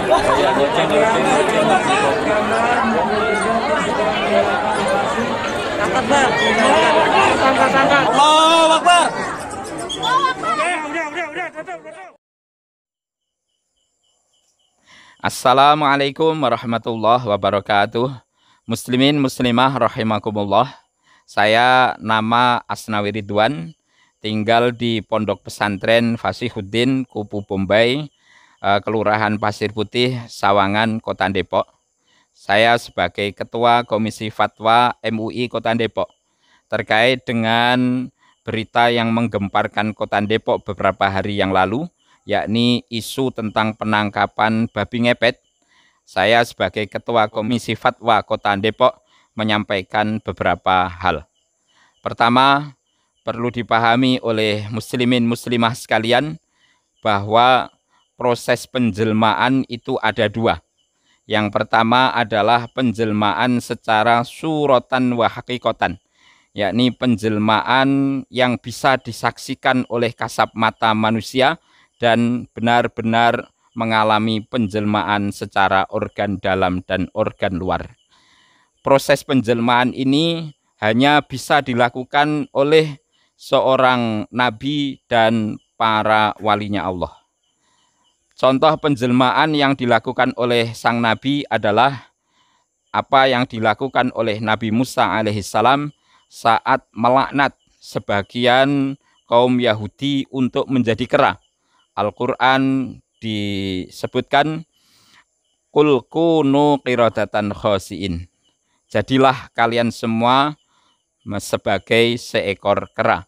Allahu Akbar. Assalamualaikum warahmatullahi wabarakatuh. Muslimin muslimah rahimakumullah. Saya nama Asnawi Ridwan, tinggal di Pondok Pesantren Fasihuddin Kupu Bombay, Kelurahan Pasir Putih, Sawangan, Kota Depok. Saya sebagai Ketua Komisi Fatwa MUI Kota Depok terkait dengan berita yang menggemparkan Kota Depok beberapa hari yang lalu, yakni isu tentang penangkapan babi ngepet. Saya sebagai Ketua Komisi Fatwa Kota Depok menyampaikan beberapa hal. Pertama, perlu dipahami oleh muslimin muslimah sekalian bahwa proses penjelmaan itu ada dua. Yang pertama adalah penjelmaan secara suratan wa hakikotan, yakni penjelmaan yang bisa disaksikan oleh kasat mata manusia dan benar-benar mengalami penjelmaan secara organ dalam dan organ luar. Proses penjelmaan ini hanya bisa dilakukan oleh seorang nabi dan para walinya Allah. Contoh penjelmaan yang dilakukan oleh sang nabi adalah apa yang dilakukan oleh Nabi Musa alaihissalam saat melaknat sebagian kaum Yahudi untuk menjadi kera. Al-Quran disebutkan, Qul kunu qiradatan khasiin. Jadilah kalian semua sebagai seekor kera.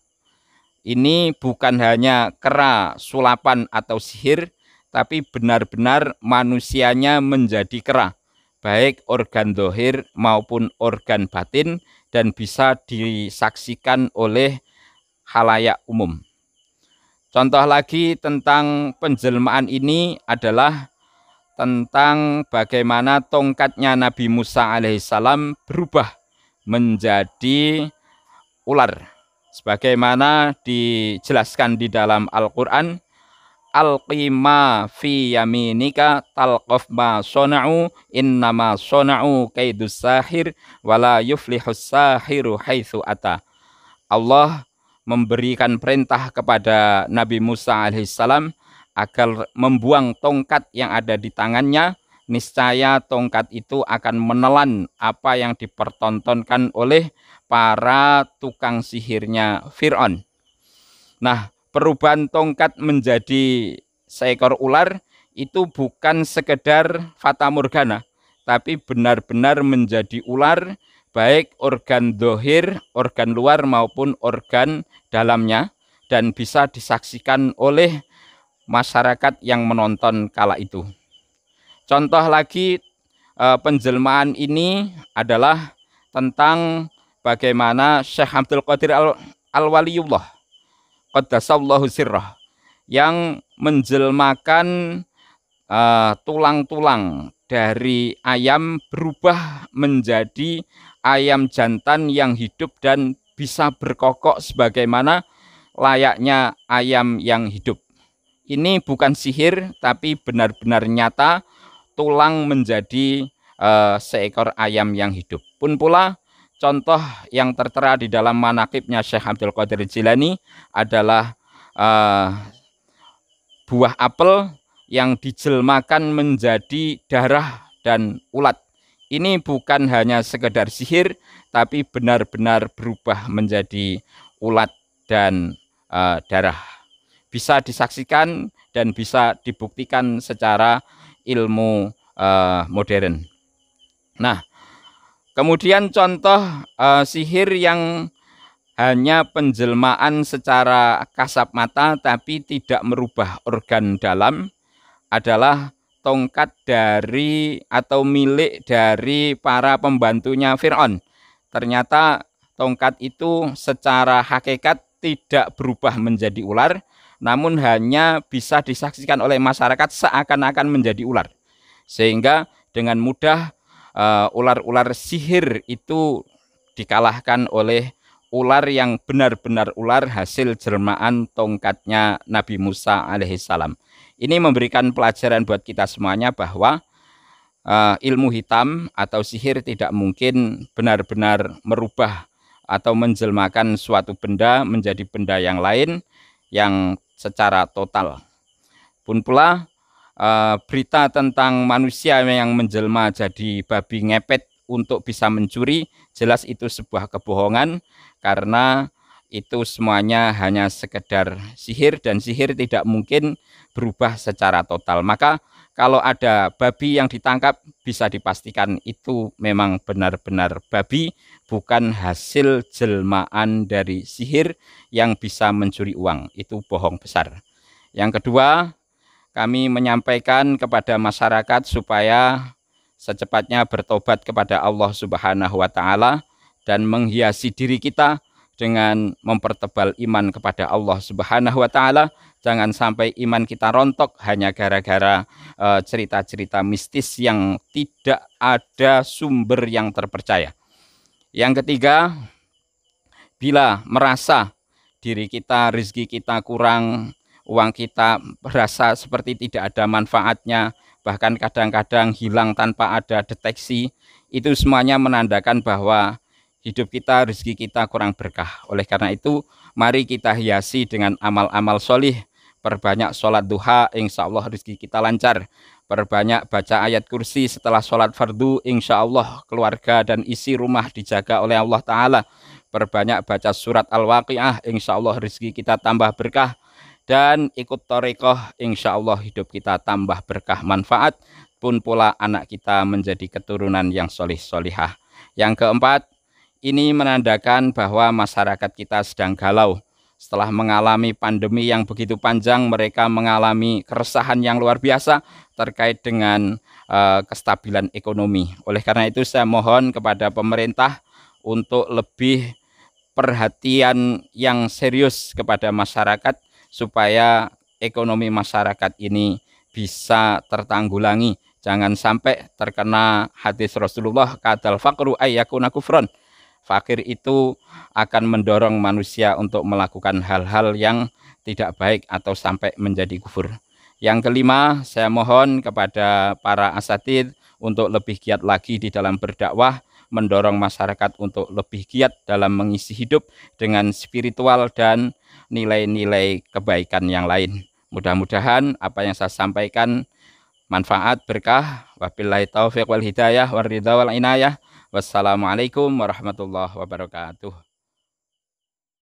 Ini bukan hanya kera sulapan atau sihir, tapi benar-benar manusianya menjadi kera, baik organ dohir maupun organ batin, dan bisa disaksikan oleh khalayak umum. Contoh lagi tentang penjelmaan ini adalah tentang bagaimana tongkatnya Nabi Musa alaihissalam berubah menjadi ular. Sebagaimana dijelaskan di dalam Al-Quran, Al-qima fi yaminika talqaf ma sona'u innama sona'u kaidus sahir wala yuflihus sahiru haitsu ata. Allah memberikan perintah kepada Nabi Musa alaihissalam agar membuang tongkat yang ada di tangannya. Niscaya tongkat itu akan menelan apa yang dipertontonkan oleh para tukang sihirnya Fir'aun. Nah, perubahan tongkat menjadi seekor ular itu bukan sekedar fata morgana, tapi benar-benar menjadi ular, baik organ dohir, organ luar maupun organ dalamnya, dan bisa disaksikan oleh masyarakat yang menonton kala itu. Contoh lagi penjelmaan ini adalah tentang bagaimana Syekh Abdul Qadir Al-Waliyullah Qaddasallahu sirrah yang menjelmakan tulang-tulang dari ayam berubah menjadi ayam jantan yang hidup dan bisa berkokok sebagaimana layaknya ayam yang hidup. Ini bukan sihir, tapi benar-benar nyata tulang menjadi seekor ayam yang hidup. Pun pula contoh yang tertera di dalam manaqibnya Syekh Abdul Qadir Jilani adalah buah apel yang dijelmakan menjadi darah dan ulat. Ini bukan hanya sekedar sihir, tapi benar-benar berubah menjadi ulat dan darah. Bisa disaksikan dan bisa dibuktikan secara ilmu modern. Nah, kemudian contoh sihir yang hanya penjelmaan secara kasat mata tapi tidak merubah organ dalam adalah tongkat dari atau milik dari para pembantunya Fir'aun. Ternyata tongkat itu secara hakikat tidak berubah menjadi ular, namun hanya bisa disaksikan oleh masyarakat seakan-akan menjadi ular. Sehingga dengan mudah ular-ular sihir itu dikalahkan oleh ular yang benar-benar ular hasil jelmaan tongkatnya Nabi Musa alaihissalam. Ini memberikan pelajaran buat kita semuanya bahwa ilmu hitam atau sihir tidak mungkin benar-benar merubah atau menjelmakan suatu benda menjadi benda yang lain yang secara total. Pun pula berita tentang manusia yang menjelma jadi babi ngepet untuk bisa mencuri, jelas itu sebuah kebohongan, karena itu semuanya hanya sekedar sihir, dan sihir tidak mungkin berubah secara total. Maka kalau ada babi yang ditangkap, bisa dipastikan itu memang benar-benar babi, bukan hasil jelmaan dari sihir yang bisa mencuri uang. Itu bohong besar. Yang kedua, kami menyampaikan kepada masyarakat supaya secepatnya bertobat kepada Allah Subhanahu wa Ta'ala dan menghiasi diri kita dengan mempertebal iman kepada Allah Subhanahu wa Ta'ala. Jangan sampai iman kita rontok hanya gara-gara cerita-cerita mistis yang tidak ada sumber yang terpercaya. Yang ketiga, bila merasa diri kita, rezeki kita kurang, uang kita berasa seperti tidak ada manfaatnya, bahkan kadang-kadang hilang tanpa ada deteksi, itu semuanya menandakan bahwa hidup kita, rezeki kita kurang berkah. Oleh karena itu, mari kita hiasi dengan amal-amal solih. Perbanyak sholat duha, insya Allah rezeki kita lancar. Perbanyak baca ayat kursi setelah sholat fardu, insya Allah keluarga dan isi rumah dijaga oleh Allah Ta'ala. Perbanyak baca surat Al-Waqi'ah, insya Allah rezeki kita tambah berkah. Dan ikut thariqah, insya Allah hidup kita tambah berkah manfaat. Pun pula anak kita menjadi keturunan yang solih-solihah. Yang keempat, ini menandakan bahwa masyarakat kita sedang galau. Setelah mengalami pandemi yang begitu panjang, mereka mengalami keresahan yang luar biasa terkait dengan kestabilan ekonomi. Oleh karena itu saya mohon kepada pemerintah untuk lebih perhatian yang serius kepada masyarakat supaya ekonomi masyarakat ini bisa tertanggulangi. Jangan sampai terkena hadis Rasulullah, kadal faqru ayyakuna kufron. Fakir itu akan mendorong manusia untuk melakukan hal-hal yang tidak baik atau sampai menjadi kufur. Yang kelima, saya mohon kepada para asatidz untuk lebih giat lagi di dalam berdakwah, mendorong masyarakat untuk lebih giat dalam mengisi hidup dengan spiritual dan nilai-nilai kebaikan yang lain. Mudah-mudahan apa yang saya sampaikan manfaat, berkah. Wabillahi taufiq wal hidayah, waridha wal inayah. Wassalamualaikum warahmatullahi wabarakatuh.